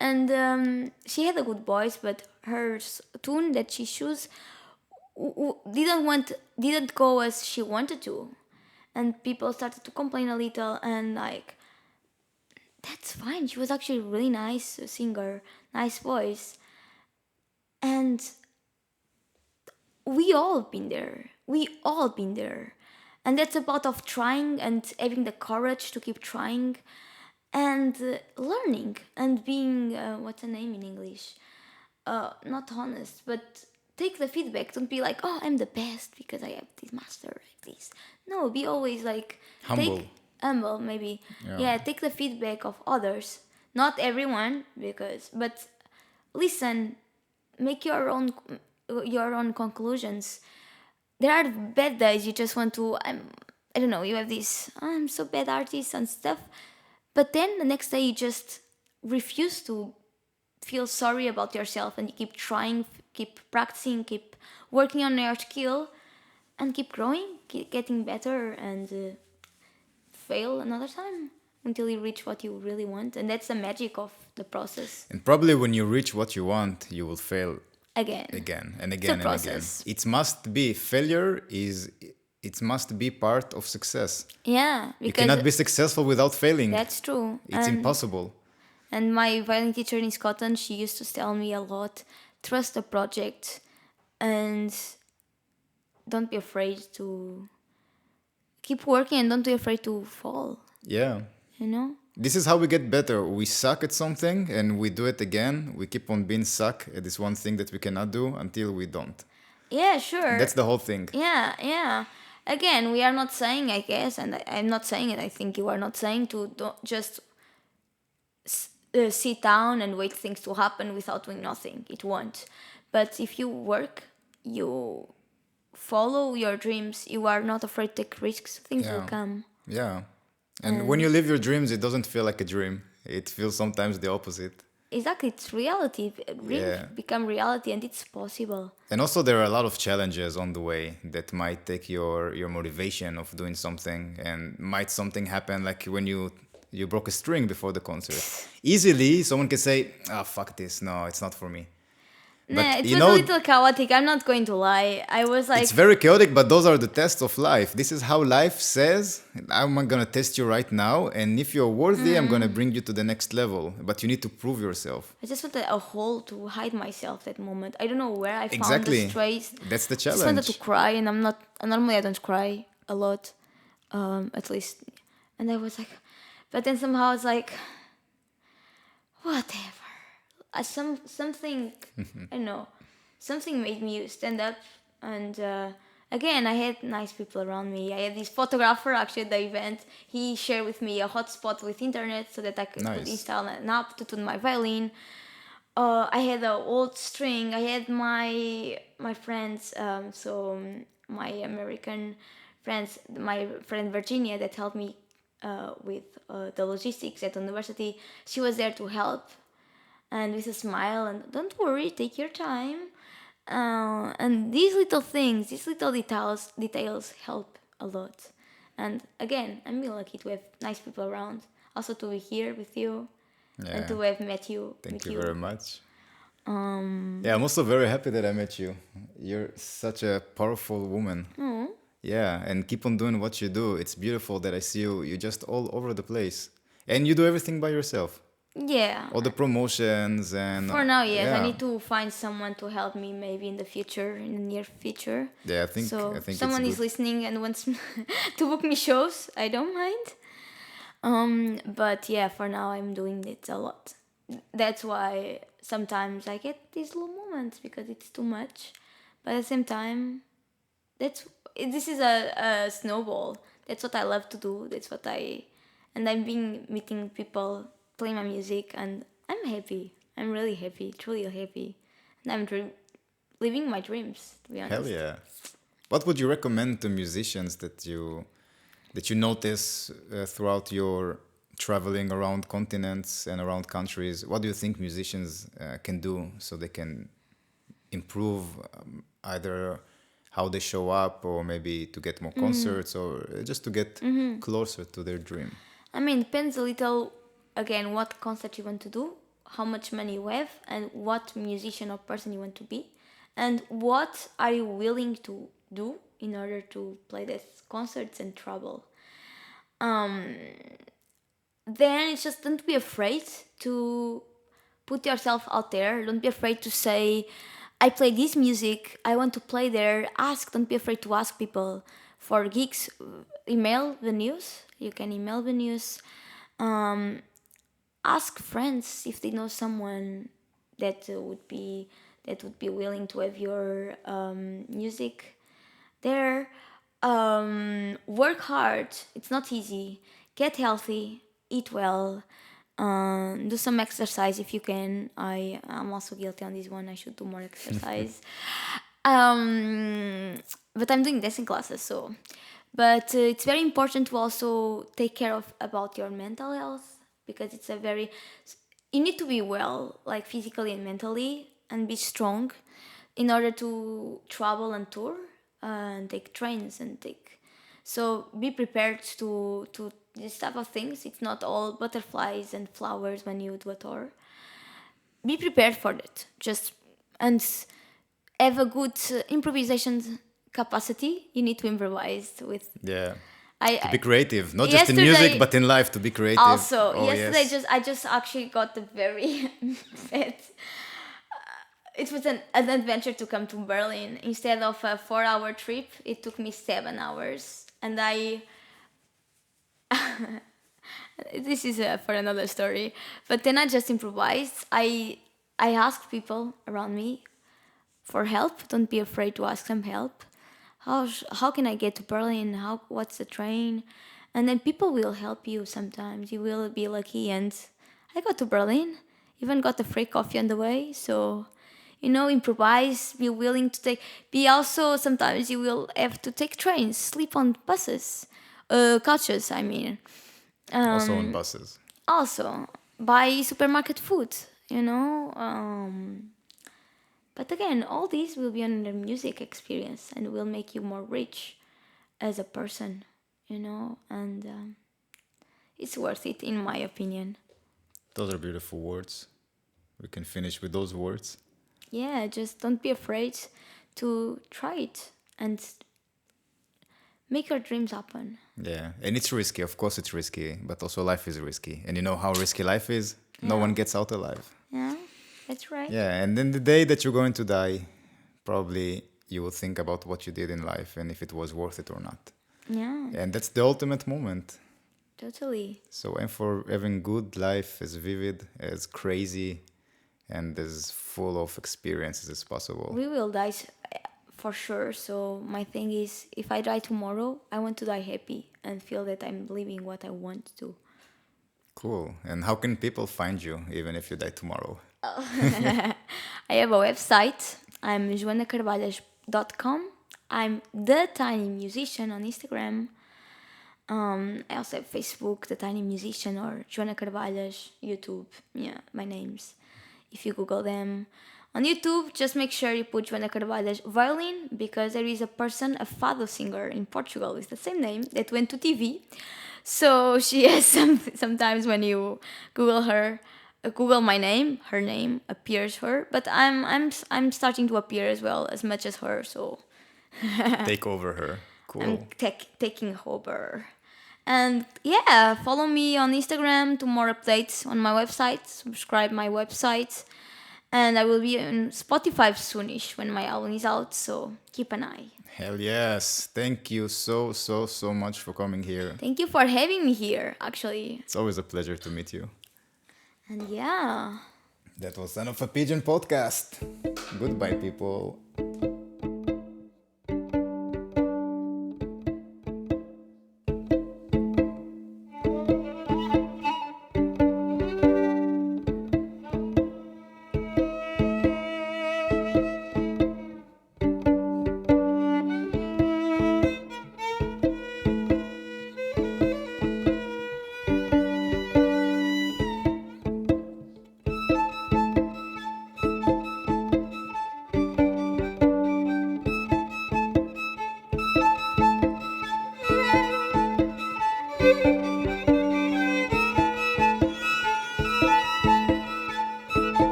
and she had a good voice, but her tune that she chose didn't go as she wanted to, and people started to complain a little, and like, that's fine. She was actually a really nice singer, nice voice, and we all been there. We all been there. And that's about of trying and having the courage to keep trying and learning and being what's the name in English? Not honest, but take the feedback. Don't be like, oh, I'm the best because I have this master like this. No, be always like Humble. humble maybe. Yeah, take the feedback of others. Not everyone but listen, make your own conclusions. There are bad days you just want to I don't know, you have this I'm so bad artist and stuff, but then the next day you just refuse to feel sorry about yourself, and you keep trying, keep practicing, keep working on your skill, and keep growing, keep getting better, and fail another time until you reach what you really want. And that's the magic of the process. And probably when you reach what you want, you will fail Again, again and it's a again and again. process. It must be part of success. Yeah, You because cannot be successful without failing. that's true. It's impossible. And my violin teacher in Scotland, she used to tell me a lot, trust the project and don't be afraid to keep working, and don't be afraid to fall, Yeah. you know? This is how we get better. We suck at something and we do it again. We keep on being suck at this one thing that we cannot do until we don't. Yeah, sure. That's the whole thing. Yeah. Again, we are not saying, I guess, and I'm not saying it, I think you are not saying to don't just sit down and wait things to happen without doing nothing. It won't. But if you work, you follow your dreams, you are not afraid to take risks, things will Yeah. come. Yeah. And when you live your dreams, it doesn't feel like a dream. It feels sometimes the opposite. Exactly, it's reality. Dreams Yeah. become reality, and it's possible. And also there are a lot of challenges on the way that might take your motivation of doing something, and might something happen like when you broke a string before the concert. Easily someone can say, "Ah, fuck this. No, it's not for me." Nah, it you was know, a little chaotic. I'm not going to lie. I was like, it's very chaotic, but those are the tests of life. This is how life says, I'm going to test you right now, and if you're worthy, I'm going to bring you to the next level. But you need to prove yourself. I just wanted a hole to hide myself that moment. I don't know where I found Exactly. the strays. That's the I just wanted to challenge. cry, and I'm not. Normally, I don't cry a lot, at least. And I was like, but then somehow it's like, whatever. Something I don't know. Something made me stand up, and again, I had nice people around me. I had this photographer actually at the event. He shared with me a hotspot with internet so that I could Nice. install an app to tune my violin. I had an old string. I had my friends, my American friends, my friend Virginia that helped me with the logistics at the university. She was there to help, and with a smile, and don't worry, take your time. And these little things, these little details help a lot. And again, I'm really lucky to have nice people around. Also to be here with you, and Yeah. to have met you. Thank with you very much. Yeah, I'm also very happy that I met you. You're such a powerful woman. Yeah, and keep on doing what you do. It's beautiful that I see you. You're just all over the place. And you do everything by yourself. Yeah. All the promotions and... For now, yes. Yeah. I need to find someone to help me maybe in the future, in the near future. Yeah, I think So it's someone is good. listening and wants to book me shows, I don't mind. But yeah, for now I'm doing it a lot. That's why sometimes I get these little moments because it's too much. But at the same time, this is a snowball. That's what I love to do. And I'm meeting people, playing my music, and I'm happy. I'm really happy, truly happy, and I'm living my dreams. To be honest. Hell yeah. What would you recommend to musicians that that you notice throughout your traveling around continents and around countries? What do you think musicians can do so they can improve either how they show up, or maybe to get more concerts, or just to get closer to their dream? I mean, depends a little, again, what concert you want to do, how much money you have, and what musician or person you want to be, and what are you willing to do in order to play these concerts and travel. Then it's just, don't be afraid to put yourself out there. Don't be afraid to say, I play this music, I want to play there. Ask, don't be afraid to ask people for gigs. Email venues. You can email venues. Ask friends if they know someone that would be willing to have your music there. Work hard. It's not easy. Get healthy. Eat well. Do some exercise if you can. I'm also guilty on this one. I should do more exercise. But I'm doing dancing classes, so. But it's very important to also take care of about your mental health, because it's a very. You need to be well, like physically and mentally, and be strong, in order to travel and tour, and take trains and take. So be prepared to this type of things. It's not all butterflies and flowers when you do a tour. Be prepared for that. Just and have a good improvisation capacity. You need to improvise with. Yeah. I, To be I creative, not just in music, but in life, to be creative. also Oh, yesterday yes. I just actually got a very bad. It was an adventure to come to Berlin. Instead of a 4-hour trip, it took me 7 hours, and I. This is for another story. But then I just improvised. I asked people around me for help. Don't be afraid to ask them help. How can I get to Berlin? What's the train? And then people will help you sometimes. You will be lucky. And I got to Berlin. Even got a free coffee on the way. So, improvise. Be willing to take. Be also, sometimes you will have to take trains. Sleep on buses. Couches, I mean. Also on buses. Also, buy supermarket food, But again, all these will be under music experience and will make you more rich as a person, and it's worth it, in my opinion. Those are beautiful words. We can finish with those words. Yeah, just don't be afraid to try it and make your dreams happen. Yeah, and it's risky. Of course, it's risky, but also life is risky. And you know how risky life is? No one gets out alive. Yeah, that's right. Yeah, and then the day that you're going to die, probably you will think about what you did in life and if it was worth it or not. Yeah, And that's the ultimate moment. totally. So aim for having good life, as vivid, as crazy, and as full of experiences as possible. We will die for sure. So my thing is, if I die tomorrow, I want to die happy and feel that I'm living what I want to. Cool. And how can people find you, even if you die tomorrow? I have a website. I'm joanacarvalhas.com. I'm the Tiny Musician on Instagram. I also have Facebook, The Tiny Musician, or Joana Carvalhas, YouTube. Yeah, my names. If you Google them. On YouTube, just make sure you put Joana Carvalhas violin, because there is a person, a fado singer in Portugal with the same name, that went to TV. So she has sometimes when you Google her, Google my name, her name appears her. But I'm starting to appear as well, as much as her. So Take over her. Cool. I'm taking over. And yeah, follow me on Instagram to more updates on my website. Subscribe my website. And I will be on Spotify soonish when my album is out. So keep an eye. Hell yes. Thank you so much for coming here. Thank you for having me here, actually. It's always a pleasure to meet you. And yeah. That was Son of a Pigeon podcast. Goodbye, people.